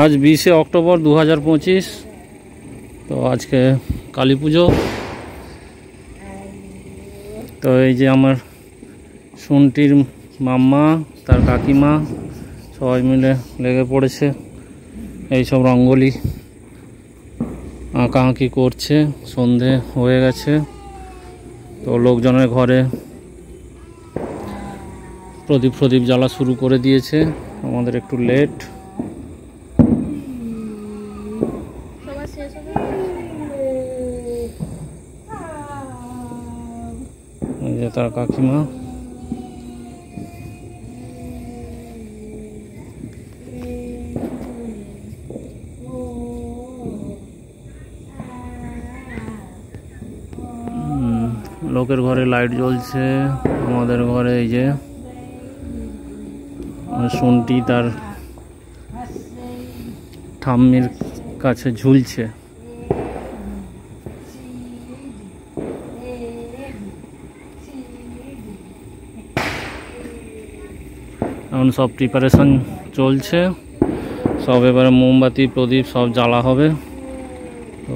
आज 20 অক্টোবর 2025। তো আজকে কালী পুজো। তো এই যে আমার শুনটির মাম্মা তার কাকিমা সবাই মিলে লেগে পড়েছে এই সব রঙ্গোলি আঁকাআঁকি করছে। সন্ধে হয়ে গেছে, তো লোকজনের ঘরে প্রদীপ জ্বালা শুরু করে দিয়েছে। আমাদের একটু লেট। এই যে তার কাকিমা। লোকের ঘরে লাইট জ্বলছে, আমাদের ঘরে এই যে শুনটি তার ঠাম্মির কাছে ঝুলছে। এখন সব প্রিপারেশন চলছে, সব এবারে মোমবাতি প্রদীপ সব জ্বালা হবে। তো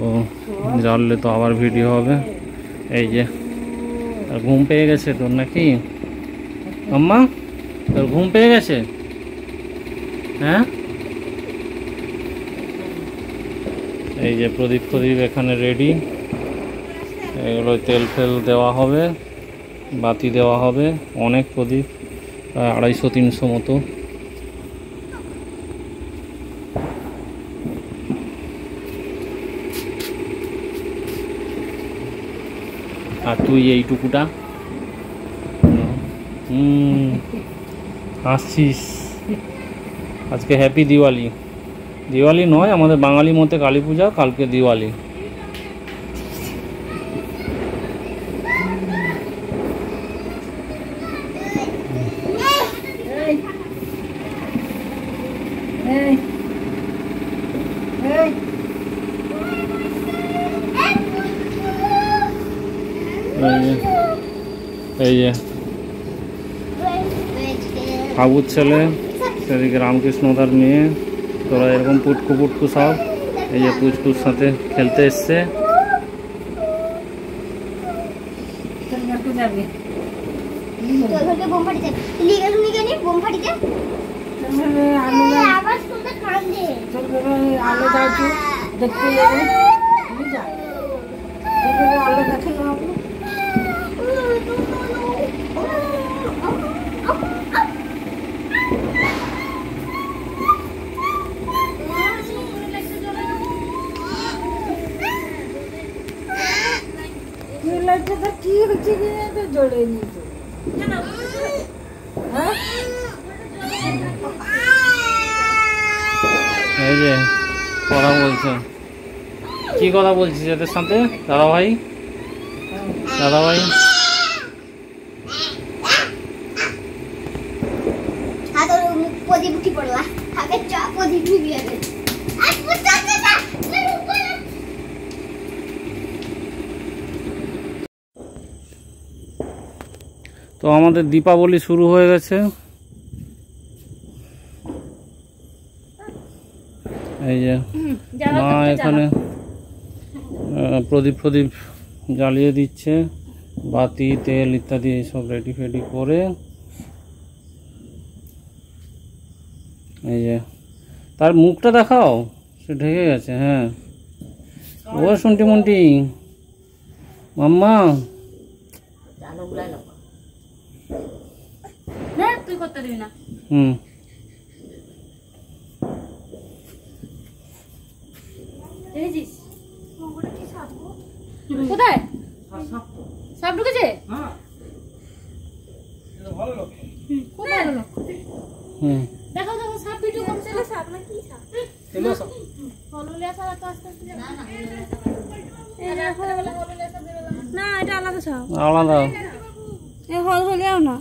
জ্বাললে তো আবার ভিডিও হবে। এই যে আর ঘুম পেয়ে গেছে তোর নাকি আম্মা? তোর ঘুম পেয়ে গেছে? হ্যাঁ, এই যে প্রদীপ এখানে রেডি। এগুলো তেল ফেল দেওয়া হবে, বাতি দেওয়া হবে। অনেক প্রদীপ, প্রায় 250-300 মতো। আর তুই এইটুকুটা হাসছিস। আজকে হ্যাপি দিওয়ালি। দিওয়ালি নয়, আমাদের বাঙালি মতে কালী পূজা, কালকে দিওয়ালি। এই যে হাবুর ছেলে, সেদিকে রামকৃষ্ণদার মেয়ে, তোরা এরকম পুটকু সব এই যে পুচকুর সাথে খেলতে এসছে। কি হচ্ছে তো জোরে নি তো এই যে কথা বলছে। কি কথা বলছিস এদের সাথে? দাদা ভাই তো আমাদের দীপাবলি শুরু হয়ে গেছে। এই যে মা এখানে প্রদীপ জ্বালিয়ে দিচ্ছে, বাতি তেল ইত্যাদি এইসব রেডি ফেডি করে। এই যে তার মুখটা দেখাও, সে ঢেকে গেছে। হ্যাঁ, ও শুনটি মুন্টি মাম্মা, তুই করতে দিবি না। কোথায় সাপ ঢুকেছে? দেখো সাপ ভিডিও করছে। সাপ না কি সাপ? হলুলিয়া সাপ তো আস্তে আস্তে না, এটা আলাদা সাপ। আলাদা এই হলুলিয়াও না।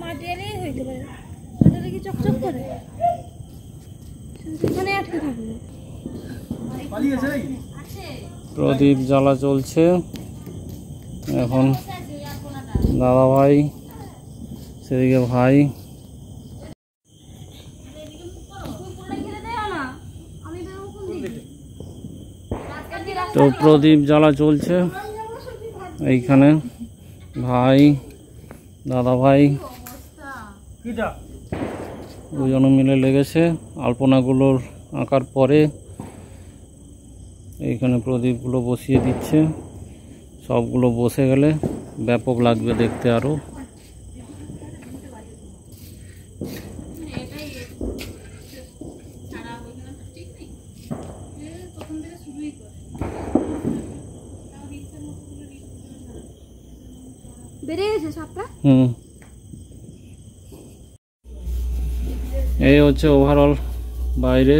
মাটিয়ালি হইতে পারে, মাটিয়ালি কি চকচক করে এখানে আটকে থাকবে। প্রদীপ জ্বালা চলছে এখন। দাদা ভাই, সেদিকে ভাই। তো প্রদীপ জ্বালা চলছে এইখানে। ভাই, দাদা ভাই দুজন মিলে লেগেছে আলপনাগুলোর আঁকার পরে এইখানে প্রদীপগুলো বসিয়ে দিচ্ছে। সবগুলো বসে গেলে ব্যাপক লাগবে দেখতে আরো। এই হচ্ছে ওভারঅল বাইরে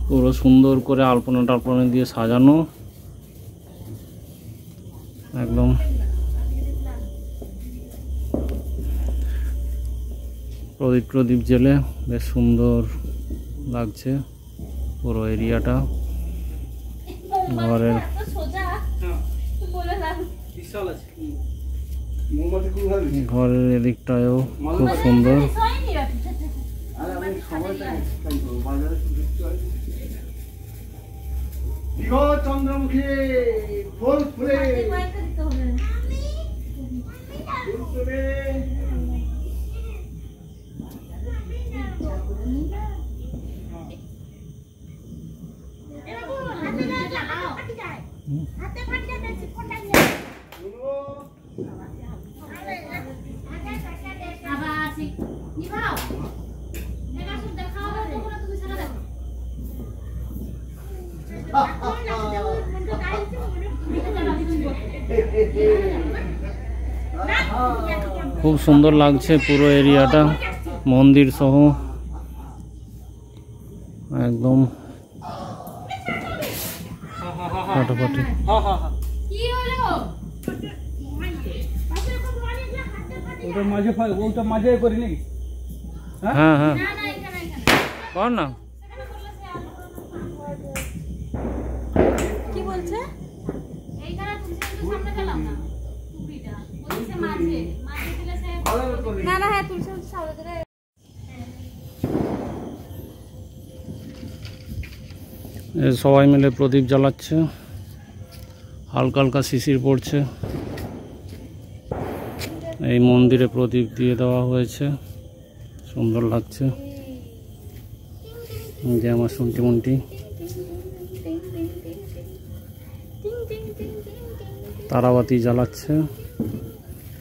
পুরো সুন্দর করে আলপনা টালপনা দিয়ে সাজানো একদম। প্রদীপ জেলে বেশ সুন্দর লাগছে পুরো এরিয়াটা। ঘরের এদিকটাও খুব সুন্দর। চন্দ্রমুখী ফুল ফুলে খুব সুন্দর লাগছে পুরো এরিয়াটা, মন্দির সহ একদম ফাটাফাটি। হ্যাঁ হ্যাঁ কর না। কি বলছে? না না, হ্যাঁ তুলসী সামনে। সবাই মিলে প্রদীপ জ্বালাচ্ছে, হালকা হালকা শিশির পড়ছে। এই মন্দিরে প্রদীপ দিয়ে দেওয়া হয়েছে, সুন্দর লাগছে। যে আমার শুনটি তারাবাতি জ্বালাচ্ছে,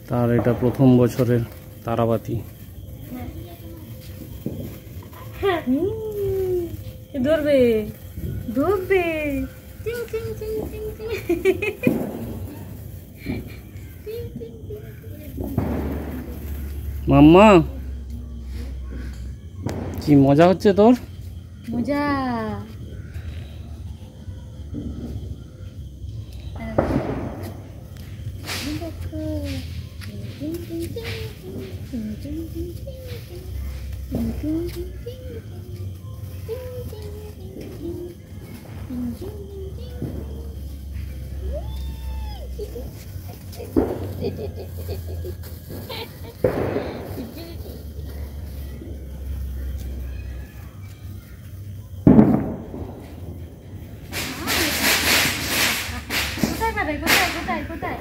তার এটা প্রথম বছরের তারাবাতি। ধরবে ধরবে মাম্মা কি মজা হচ্ছে তোর? মজা। কোথায়?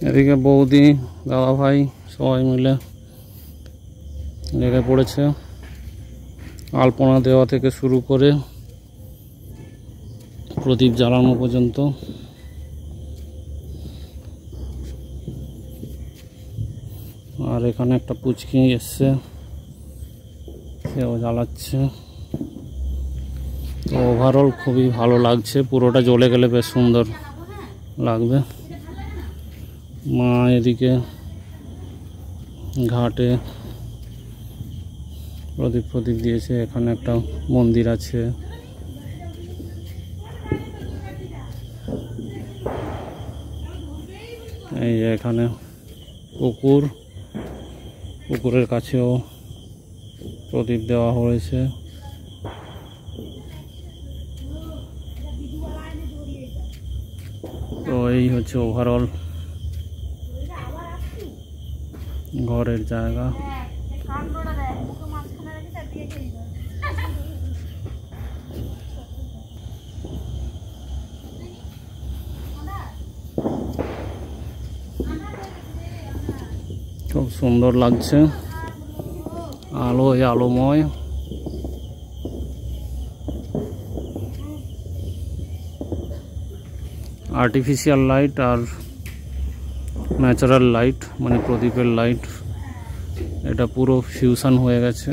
এদিকে বৌদি, দাদা ভাই সবাই মিলে লেগে পড়েছে আলপনা দেওয়া থেকে শুরু করে প্রদীপ জ্বালানো পর্যন্ত। আর এখানে একটা পুচকি এসছে, সেও জ্বালাচ্ছে। তো ওভারঅল খুবই ভালো লাগছে, পুরোটা জ্বলে গেলে বেশ সুন্দর লাগবে। মা এদিকে ঘাটে প্রদীপ প্রদীপ দিয়েছে। এখানে একটা মন্দির আছে। এই যে এখানে পুকুর, পুকুরের কাছেও প্রদীপ দেওয়া হয়েছে। তো এই হচ্ছে ওভারঅল ঘরের জায়গা। খুব সুন্দর লাগছে, আলোয় আলোময়। আর্টিফিশিয়াল লাইট আর ন্যাচারাল লাইট মানে প্রদীপের লাইট, এটা পুরো ফিউশন হয়ে গেছে।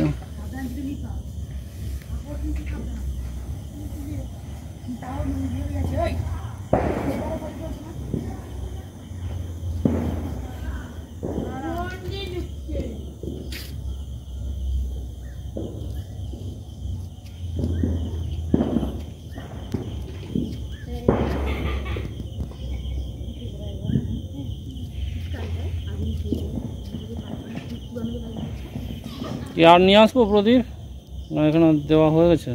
আর নিয়ে আসবো প্রদীপ, না এখানে দেওয়া হয়ে গেছে?